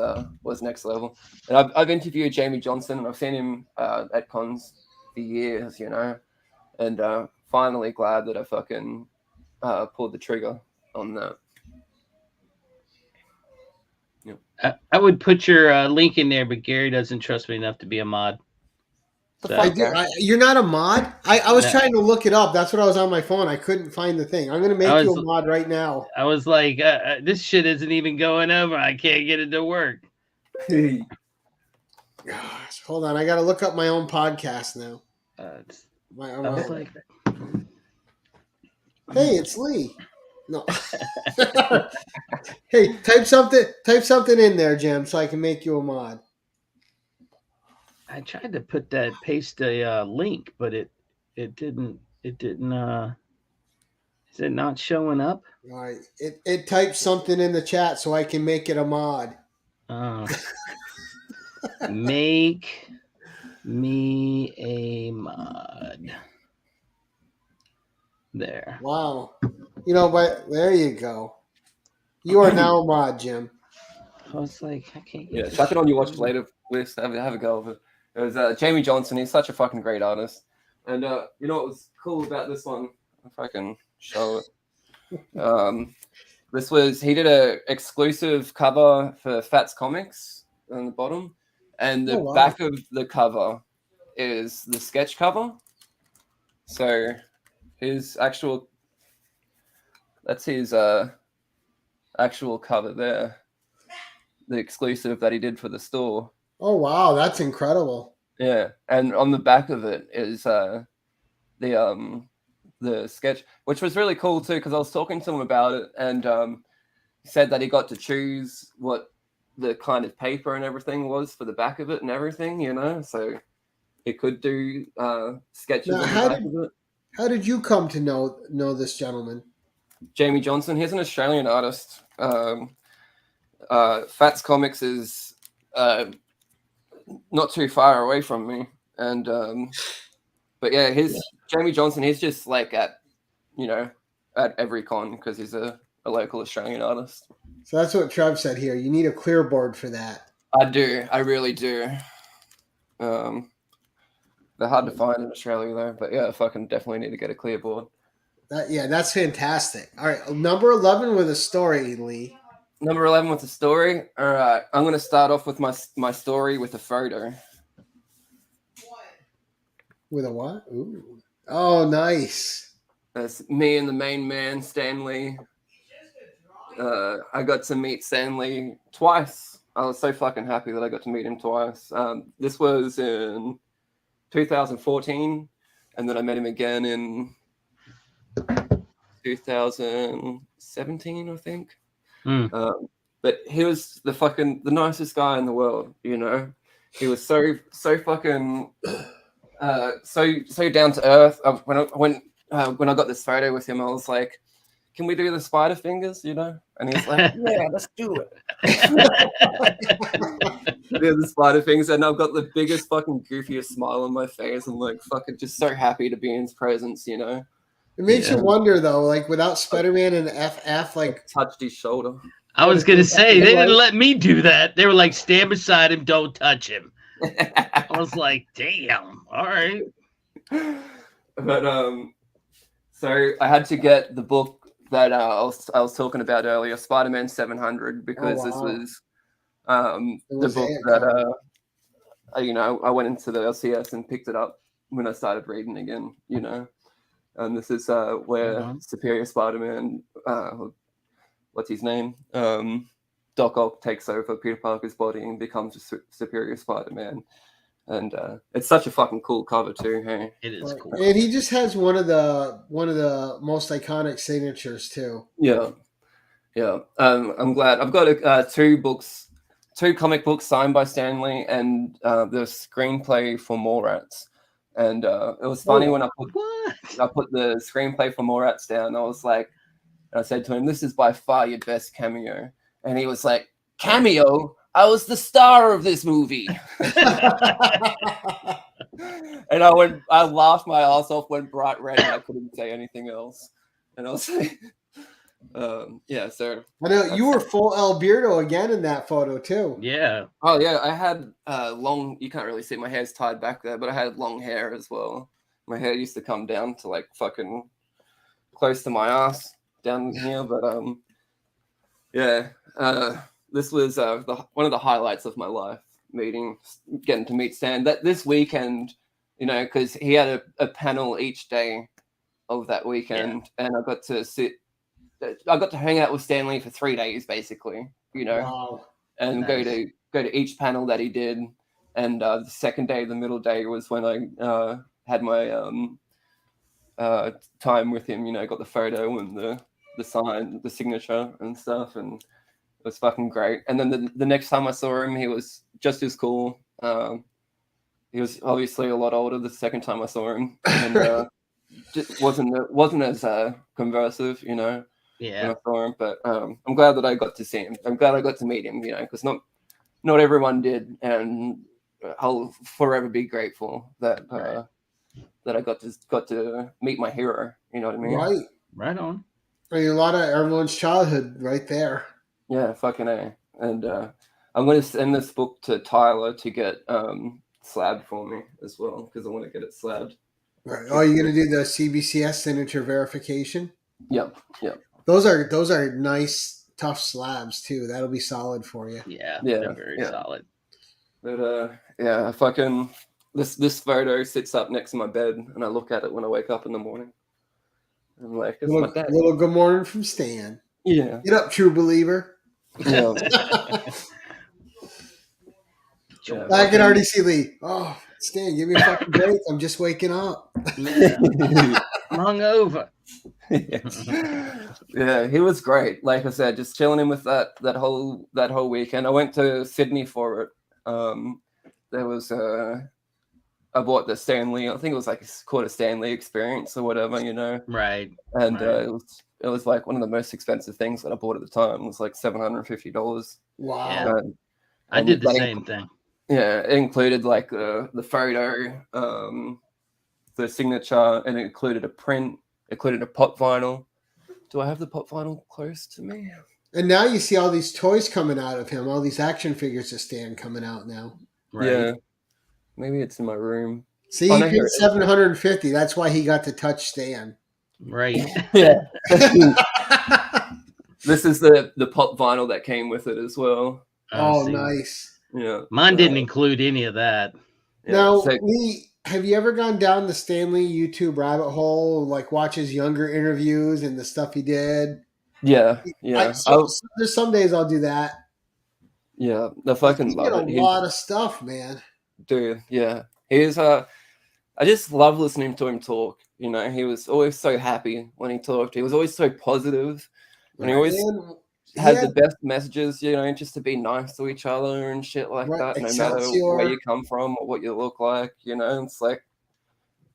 next level. And I've interviewed Jamie Johnson, and I've seen him at cons for years, you know, and finally glad that I fucking pulled the trigger on that. Yeah. I would put your link in there, but Gary doesn't trust me enough to be a mod. So. You're not a mod? I was trying to look it up. That's what I was on my phone. I couldn't find the thing. I'm going to make you a mod right now. I was like, this shit isn't even going over. I can't get it to work. Gosh, hold on. I got to look up my own podcast now. Hey, it's Lee. No. Hey, type something in there, Jim, so I can make you a mod. I tried to paste a link, but it didn't. Is it not showing up? All right. It types something in the chat so I can make it a mod. Make me a mod. There. Wow. But there you go. You are now a mod, Jim. I was like, I can't get chuck it on your watch later list. Have a go of it. It was Jamie Johnson. He's such a fucking great artist. And you know what was cool about this one? If I can show it. He did a exclusive cover for Fats Comics on the bottom. And the back of the cover is the sketch cover. So that's his actual cover there. The exclusive that he did for the store. Oh wow, that's incredible. Yeah, and on the back of it is the sketch, which was really cool too, because I was talking to him about it, and he said that he got to choose what the kind of paper and everything was for the back of it and everything, you know, so he could do sketches on the back of it. How did you come to know this gentleman? Jamie Johnson. He's an Australian artist. Fats Comics is not too far away from me, and but yeah, Jamie Johnson. He's just like at every con because he's a a local Australian artist. So that's what Trev said here. You need a clear board for that. I do. I really do. They're hard to find in Australia though, but yeah, I fucking definitely need to get a clear board. That's fantastic. All right, number 11 with a story, Lee. Number 11 with a story. All right, I'm going to start off with my story with a photo. With a what? Ooh. Oh, nice. That's me and the main man, Stanley. I got to meet Stanley twice. I was so fucking happy that I got to meet him twice. This was in 2014, and then I met him again in 2017, I think. But he was the nicest guy in the world, you know. He was so fucking so down to earth. When I got this photo with him, I was like, "Can we do the spider fingers?" You know, and he was like, "Yeah, let's do it." Do the spider fingers, and I've got the biggest fucking goofiest smile on my face. I'm like fucking just so happy to be in his presence, you know. It makes you wonder though, like without Spider-Man and FF, like touched his shoulder. I was gonna say they didn't let me do that. They were like, stand beside him, don't touch him. I was like, damn, all right. But so I had to get the book that I was talking about earlier, Spider-Man 700, because this was the book that I went into the LCS and picked it up when I started reading again, you know. And this is where Superior Spider-Man, what's his name? Doc Ock takes over Peter Parker's body and becomes a Superior Spider-Man. And it's such a fucking cool cover too. Hey, it is cool. And he just has one of the most iconic signatures too. Yeah. I'm glad I've got two comic books signed by Stanley and the screenplay for Mallrats. And it was funny when I put the screenplay for Mallrats down. I was like, I said to him, "This is by far your best cameo," and he was like, "Cameo? I was the star of this movie." And I laughed my ass off, went bright red, and I couldn't say anything else. And I was like, yeah. So I know you were full Alberto again in that photo too. Yeah. Oh yeah, I had long. You can't really see my hair's tied back there, but I had long hair as well. My hair used to come down to like fucking close to my ass down here, but this was one of the highlights of my life, getting to meet Stan that this weekend, you know, because he had a panel each day of that weekend, and I got to hang out with Stanley for 3 days basically, you know, and go to each panel that he did, and the second day, the middle day, was when I had my time with him, you know, got the photo and the sign, the signature and stuff, and it was fucking great. And then the next time I saw him, he was just as cool. He was obviously a lot older the second time I saw him, and just wasn't as conversive, you know. Yeah. When I saw him, but I'm glad that I got to see him. I'm glad I got to meet him, you know, because not everyone did, and I'll forever be grateful that that I got to meet my hero. You know what I mean? Right on. I mean, a lot of everyone's childhood right there. Yeah, fucking A. And I'm going to send this book to Tyler to get slabbed for me as well, because I want to get it slabbed. Right. Oh, you're going to do the CBCS signature verification? Yep. Those are nice, tough slabs too. That'll be solid for you. Yeah. They're very solid. But yeah, fucking this photo sits up next to my bed, and I look at it when I wake up in the morning. I'm like, it's my dad. Little good morning from Stan. Yeah. Get up, true believer. Yeah. I can already see Lee. Oh, Stan, give me a fucking break. I'm just waking up. I'm hungover. Yeah, he was great. Like I said, just chilling in with that whole weekend. I went to Sydney for it. There was I bought the Stanley. I think it was like called a Stanley experience or whatever, you know. Right. And it was like one of the most expensive things that I bought at the time. It was like $750. Wow. Yeah. I did the same thing. Yeah, it included like the photo, the signature, and it included a print, included a pop vinyl Do I have the pop vinyl close to me? And now you see all these toys coming out of him, all these action figures of Stan coming out now. Right. Yeah. Maybe it's in my room. See, Oh, he no, here paid it is. 750. That's why he got to touch Stan. Right. Yeah. This is the pop vinyl that came with it as well. Oh, see. nice. Yeah. Mine didn't include any of that. Yeah. Now, So, Lee, have you ever gone down the Stanley YouTube rabbit hole, like watch his younger interviews and the stuff he did? yeah. There's some days I'll do that. Yeah. I fucking He did love a it. lot of stuff, man. Dude, yeah. He's I just love listening to him talk. You know, he was always so happy when he talked. He was always so positive. And he always And had the best messages, you know, just to be nice to each other and shit like that, no matter Excelsior. where you come from or what you look like, you know. It's like,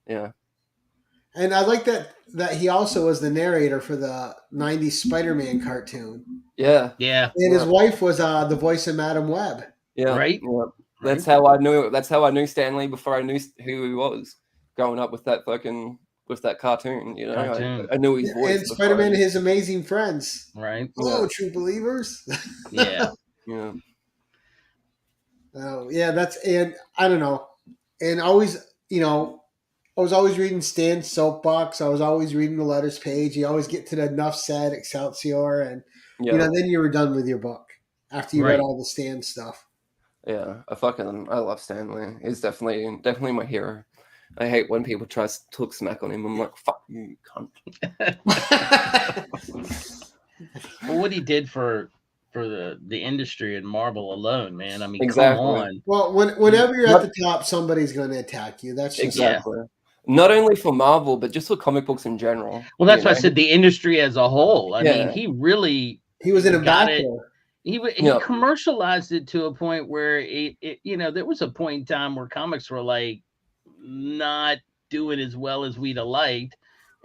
yeah. And I like that he also was the narrator for the 90s Spider-Man cartoon. Yeah. Yeah. And his wife was the voice of Madam Web. Yeah. Right. Yeah. That's how I knew Stanley before I knew who he was. Growing up with that cartoon, you know. I knew his voice. And Spider-Man and His Amazing Friends. Right. Hello, true believers. Yeah. Yeah. Oh, yeah, and I don't know. And always, you know, I was always reading Stan's soapbox. I was always reading the letters page. You always get to the enough said Excelsior, and you know, then you were done with your book after you read all the Stan stuff. Yeah, I love Stanley. He's definitely my hero. I hate when people try to talk smack on him. I'm like, fuck you, cunt. Well, what he did for the industry and Marvel alone, man. I mean, Exactly. come on. Well, whenever you're at the top, somebody's going to attack you. That's just exactly. Not only for Marvel, but just for comic books in general. Well, that's why I said the industry as a whole. I mean, he was an ambassador. He commercialized it to a point where it you know, there was a point in time where comics were like not doing as well as we'd have liked,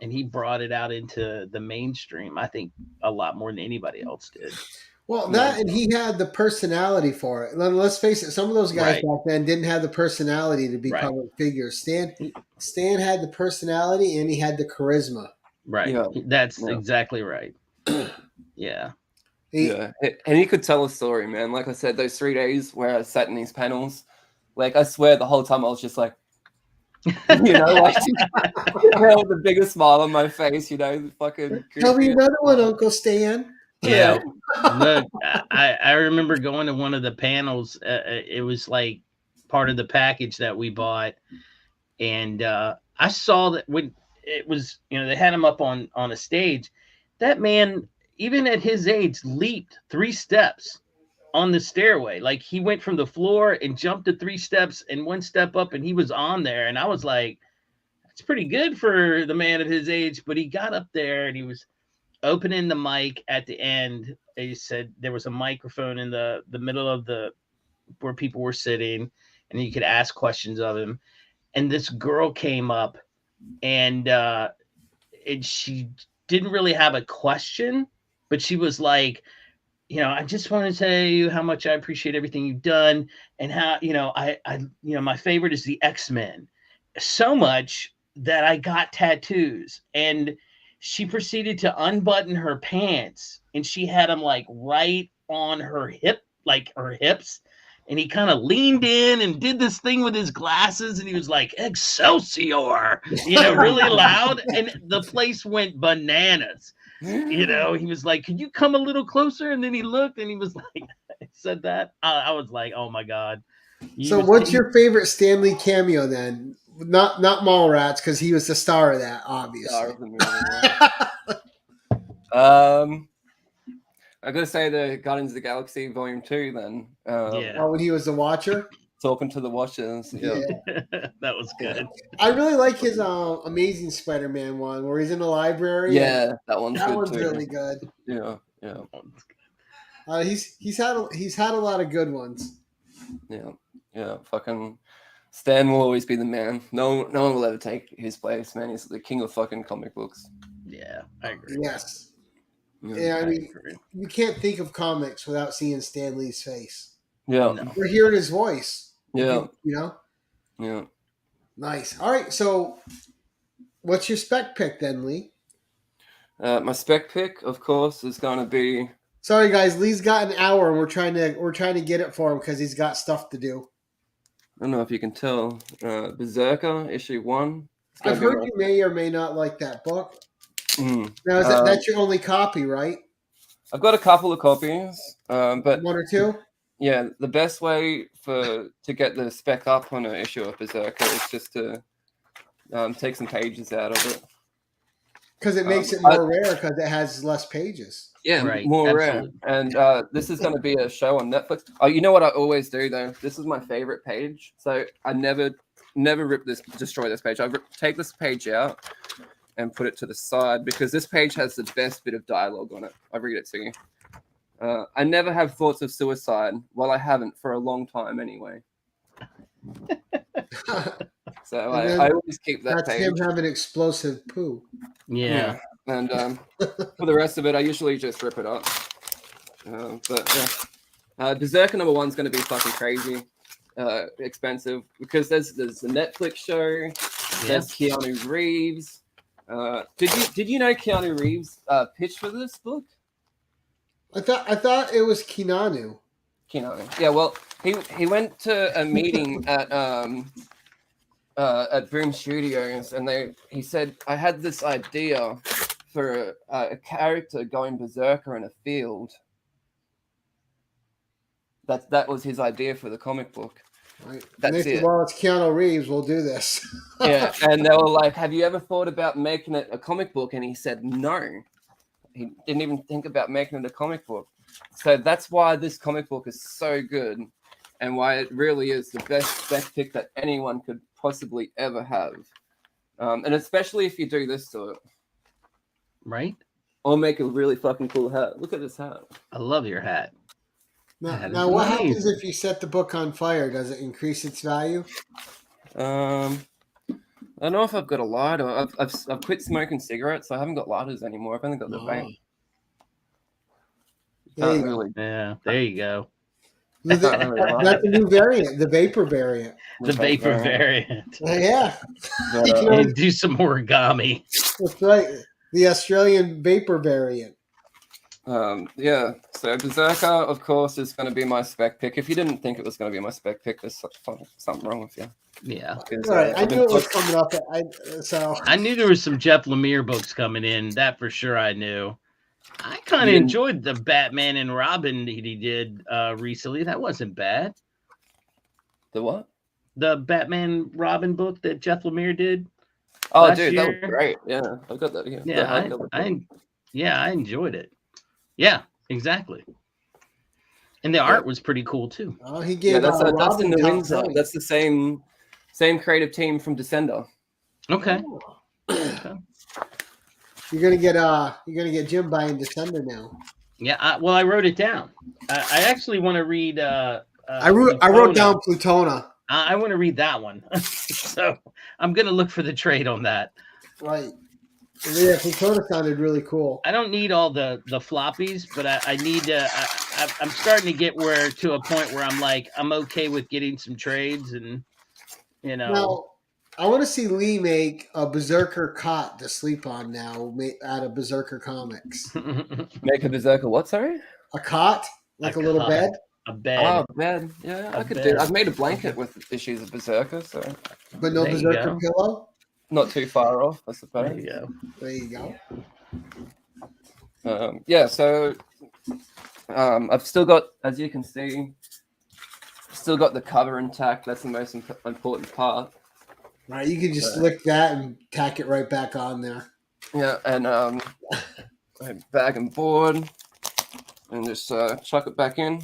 and he brought it out into the mainstream. I think a lot more than anybody else did. Well, and he had the personality for it. Let's face it, some of those guys back then didn't have the personality to be public figures. Stan had the personality and he had the charisma. Right. Yeah. That's exactly right. Yeah. And he could tell a story, man. Like I said, those 3 days where I sat in these panels, like I swear the whole time I was just like, you know, like with the biggest smile on my face, you know, fucking. Tell me another one, Uncle Stan. Yeah. Look, I remember going to one of the panels. It was like part of the package that we bought, and I saw that when it was, you know, they had him up on a stage. That man, even at his age, leaped 3 steps on the stairway. Like he went from the floor and jumped to 3 steps and 1 step up, and he was on there. And I was like, that's pretty good for the man at his age. But he got up there and he was opening the mic at the end. He said there was a microphone in the middle of where people were sitting, and you could ask questions of him. And this girl came up, and she didn't really have a question, but she was like, you know, I just want to tell you how much I appreciate everything you've done, and how, you know, I you know, my favorite is the X-Men, so much that I got tattoos. And she proceeded to unbutton her pants, and she had them like right on her hip, like her hips. And he kind of leaned in and did this thing with his glasses, and he was like, Excelsior, you know, really loud. And the place went bananas. You know, he was like, could you come a little closer? And then he looked and he was like, said that. I was like, oh my God. What's your favorite Stanley cameo then? Not Mallrats, because he was the star of that, obviously. Star of the movie, yeah. I gotta say the Guardians of the Galaxy Volume 2 then. Oh, when he was the Watcher? Talking to the Watchers. Yeah. That was good. I really like his Amazing Spider-Man one where he's in the library. Yeah, that one's too. Really good. Yeah. He's had a lot of good ones. Yeah. Fucking Stan will always be the man. No one will ever take his place, man. He's the king of fucking comic books. Yeah, I agree. Yes. Yeah, I mean, you can't think of comics without seeing Stan Lee's face. Yeah. No. We're hearing his voice. Yeah. You know? Yeah. Nice. All right, so what's your spec pick then, Lee? My spec pick, of course, is going to be. Sorry, guys. Lee's got an hour, and we're trying to get it for him because he's got stuff to do. I don't know if you can tell. Berserker issue 1. I've heard you may or may not like that book. Mm. Now, that's your only copy, right? I've got a couple of copies, but 1 or 2. Yeah, the best way to get the spec up on an issue of Berserker is just to take some pages out of it. Because it makes it more rare because it has less pages. Yeah, Right, more absolutely. rare. And this is going to be a show on Netflix. Oh, you know what I always do though? This is my favorite page. So I never destroy this page. I take this page out and put it to the side because this page has the best bit of dialogue on it. I'll read it to you. I never have thoughts of suicide. Well, I haven't for a long time anyway. So I always keep that that's page. him having explosive poo. Yeah. And for the rest of it, I usually just rip it up. But yeah, Berserker number 1 is going to be fucking crazy expensive because there's the Netflix show. There's Keanu Reeves. Did you know Keanu Reeves pitched for this book? I thought it was Keanu. Yeah, well, he went to a meeting at Boom Studios, and he said, I had this idea for a character going berserker in a field. That was his idea for the comic book. Right. That's it. Well, it's Keanu Reeves. We'll do this. Yeah, and they were like, have you ever thought about making it a comic book? And he said no. He didn't even think about making it a comic book. So that's why this comic book is so good and why it really is the best spec pick that anyone could possibly ever have. And especially if you do this to it. Right? Or make a really fucking cool hat. Look at this hat. I love your hat. Now what happens if you set the book on fire? Does it increase its value? I don't know if I've got a lighter. I've quit smoking cigarettes, so I haven't got lighters anymore. I've only got the vape. Yeah, there you go. That's the new variant, the vapor variant. The vapor variant. Yeah. And do some origami. That's right. The Australian vapor variant. Yeah. So Berserker, of course, is going to be my spec pick. If you didn't think it was going to be my spec pick, there's something wrong with you. Yeah. Right. I knew it was coming up. I knew there was some Jeff Lemire books coming in. That for sure I knew. I kind of enjoyed the Batman and Robin that he did recently. That wasn't bad. The what? The Batman Robin book that Jeff Lemire did. Oh, dude, that was great. Yeah, I got that. Yeah, I enjoyed it. Yeah, exactly. And the art was pretty cool too. Oh, he gave that's Robin the Windsor. That's the same creative team from Descender. Okay. You're gonna get Jim buying Descender now. Yeah, I wrote it down. I actually want to read. I wrote down Plutona. I want to read that one, so I'm gonna look for the trade on that. Right. Yeah, Plutona sounded really cool. I don't need all the floppies, but I need to. I'm starting to get to a point where I'm like, I'm okay with getting some trades, and Now, I want to see Lee make a Berserker cot to sleep on now out of Berserker comics. Make a Berserker what, sorry? A cot? Like a little bed? A bed. Oh, bed. Yeah, I could do it. I've made a blanket with issues of Berserker, so. But no Berserker pillow? Not too far off, I suppose. There you go. Yeah, so I've still got, as you can see, still got the cover intact. That's the most important part. Right, you can just lick that and tack it right back on there. Yeah, and bag and board, and just chuck it back in.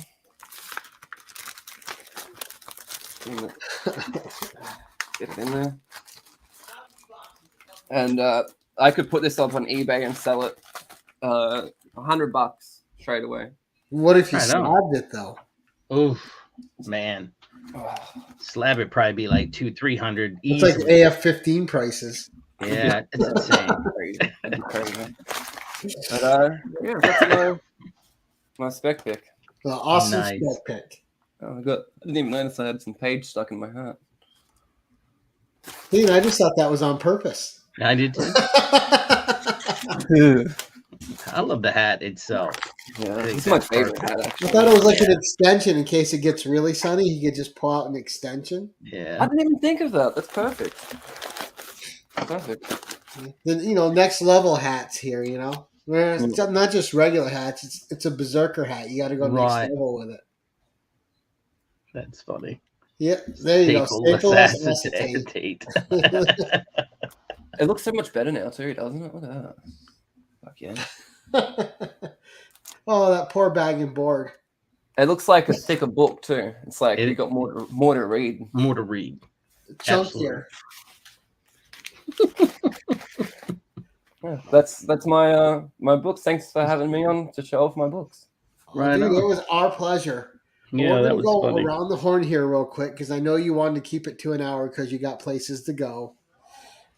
Get it in there. And I could put this up on eBay and sell it $100 straight away. What if you slabbed it though? Oof, man. Slab it probably be like $200-$300. It's like AF-15 prices. Yeah, it's insane. But yeah, that's my spec pick. Awesome spec pick. Oh, I didn't even notice I had some page stuck in my hat. Dude, I just thought that was on purpose. I did too. I love the hat itself. Yeah, I think it's my that's favorite perfect. hat. I Actually, thought it was like an Yeah. extension in case it gets really sunny. He could just pull out an extension. I Yeah. didn't even think of that. That's perfect. Perfect. Then next level hats here. Where it's not just regular hats. It's a berserker hat. You got to go next Right. level with it. That's funny. Yeah, there you go. Stapleless Stapleless acetate. acetate. It looks so much better now too, doesn't it? Look at that. Fuck yeah. Oh, that poor bag and board. It looks like a thicker book too. It's like It- you got more to read. More to read. Chunkier. Yeah, that's my my books. Thanks for having me on to show off my books. Right Dude, on. it was our pleasure. Yeah, We're that going to was go funny. around the horn here real quick because I know you wanted to keep it to an hour because you got places to go.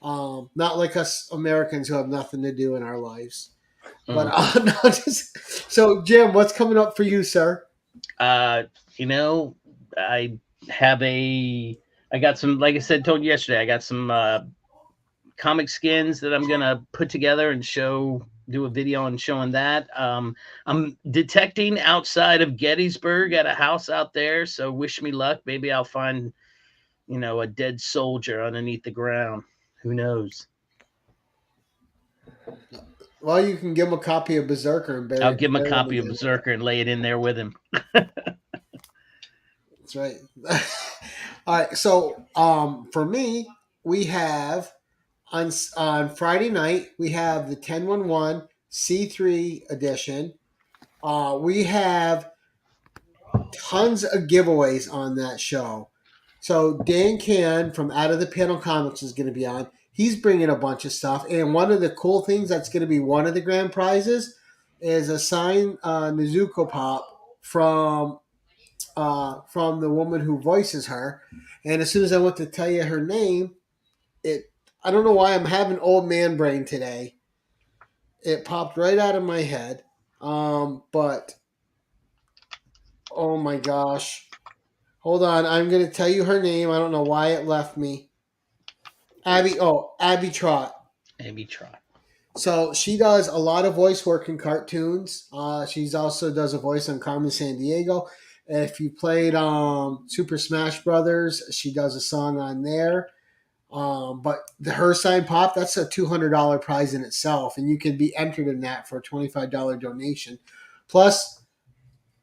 Not like us Americans who have nothing to do in our lives. But no, so Jim, what's coming up for you, sir? I have I got some, like I said, told you yesterday, I got some comic skins that I'm gonna put together and do a video on showing that. I'm detecting outside of Gettysburg at a house out there, so wish me luck. Maybe I'll find, a dead soldier underneath the ground. Who knows? Well, you can give him a copy of Berserker and bury I'll it. give him a bury copy of again. Berserker and lay it in there with him. That's right. All right. So, for me, we have on Friday night we have the 1011 C3 edition. We have tons of giveaways on that show. So Dan Can from Out of the Panel Comics is going to be on. He's bringing a bunch of stuff, and one of the cool things that's going to be one of the grand prizes is a signed Nezuko Pop from the woman who voices her. And as soon as I went to tell you her name, I don't know why I'm having old man brain today. It popped right out of my head. But oh my gosh. Hold on, I'm going to tell you her name. I don't know why it left me. Abby Trott. Maybe try. So she does a lot of voice work in cartoons. She's also does a voice on Carmen Sandiego. If you played Super Smash Brothers, she does a song on there. But her sign pop, that's a $200 prize in itself, and you can be entered in that for a $25 donation. Plus,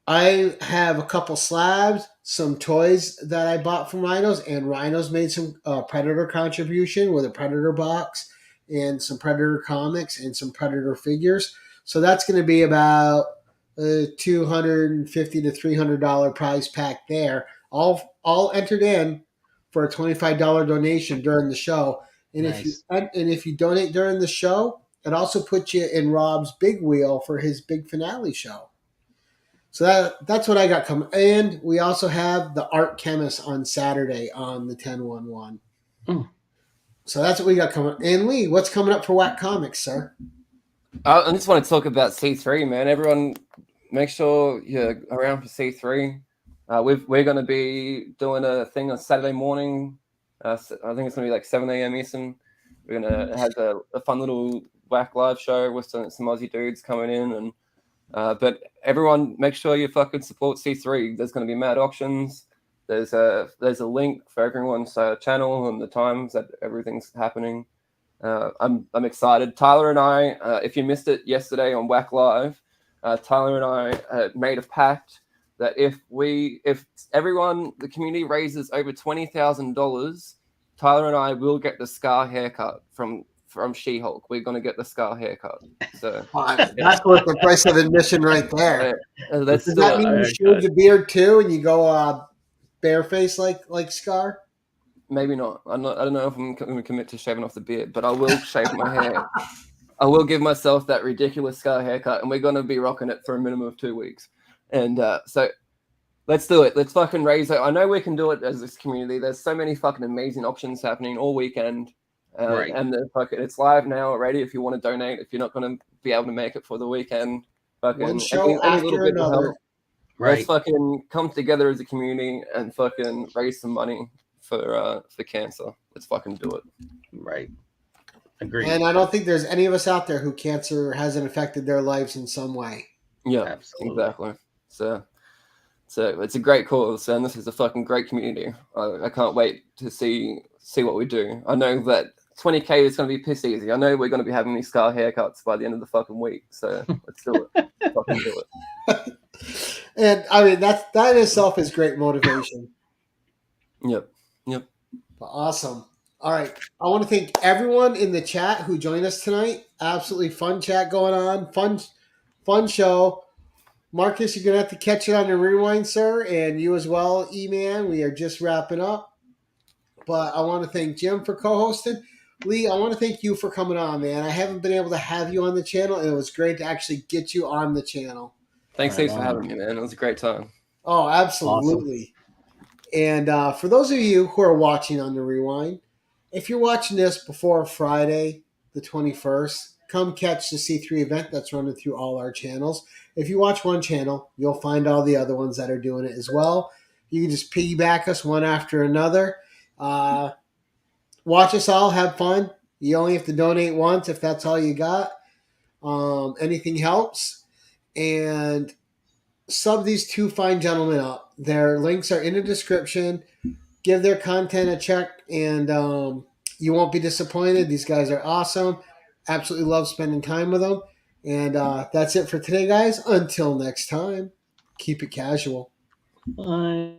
I have a couple slabs, some toys that I bought from Rhinos, and Rhinos made some Predator contribution with a Predator box and some Predator comics and some Predator figures. So that's going to be about $250 to $300 prize pack there. All entered in for a $25 donation during the show. And Nice. if you donate during the show, it also puts you in Rob's big wheel for his big finale show. So that's what I got coming. And we also have the Art Chemist on Saturday on the 1011. So that's what we got coming. And Lee, what's coming up for Whack Comics, sir? I just want to talk about C3, man. Everyone, make sure you're around for C3. We're going to be doing a thing on Saturday morning. I think it's going to be like 7 a.m. Eastern. We're going to have a fun little Whack live show with some Aussie dudes coming in. And but everyone, make sure you fucking support C3. There's going to be mad auctions. There's a link for everyone's channel and the times that everything's happening. I'm excited. Tyler and I, if you missed it yesterday on Whack Live, Tyler and I made a pact that if everyone, the community raises over $20,000, Tyler and I will get the Scar haircut from She-Hulk. We're gonna get the Scar haircut. So that's worth the price of admission right there. Let's Does do that it. mean you shave the beard too and you go bareface like Scar? Maybe not. I don't know if I'm going to commit to shaving off the beard, but I will shave my hair. I will give myself that ridiculous Scar haircut, and we're going to be rocking it for a minimum of 2 weeks. And so let's do it. Let's fucking raise it. I know we can do it as this community. There's so many fucking amazing options happening all weekend. Right. And it's live now already if you want to donate. If you're not going to be able to make it for the weekend, fucking one show any little after bit will another. help. Right. Let's fucking come together as a community and fucking raise some money for cancer. Let's fucking do it. Right. Agreed. And I don't think there's any of us out there who cancer hasn't affected their lives in some way. Yeah, Absolutely. exactly. So it's a great cause, and this is a fucking great community. I can't wait to see what we do. I know that 20K is going to be piss easy. I know we're going to be having these scar haircuts by the end of the fucking week. So let's do it. Fucking do it. And I mean, that in itself is great motivation. Yep. Awesome. All right. I want to thank everyone in the chat who joined us tonight. Absolutely fun chat going on. Fun show. Marcus, you're going to have to catch it on the rewind, sir. And you as well, E-Man. We are just wrapping up. But I want to thank Jim for co-hosting. Lee, I want to thank you for coming on, man. I haven't been able to have you on the channel, and it was great to actually get you on the channel. Thanks for having me, man. It was a great time. Oh, absolutely. Awesome. And for those of you who are watching on the rewind, if you're watching this before Friday, the 21st, come catch the C3 event that's running through all our channels. If you watch one channel, you'll find all the other ones that are doing it as well. You can just piggyback us one after another. Watch us all, have fun. You only have to donate once if that's all you got. Anything helps. And sub these two fine gentlemen up. Their links are in the description. Give their content a check, and you won't be disappointed. These guys are awesome. Absolutely love spending time with them. And that's it for today, guys. Until next time, keep it casual. Bye.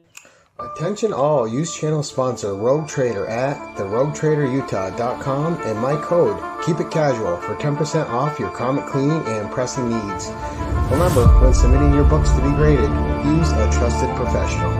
Attention all, use channel sponsor Rogue Trader at theroguetraderutah.com and my code Keep It Casual for 10% off your comic cleaning and pressing needs. Remember, when submitting your books to be graded, use a trusted professional.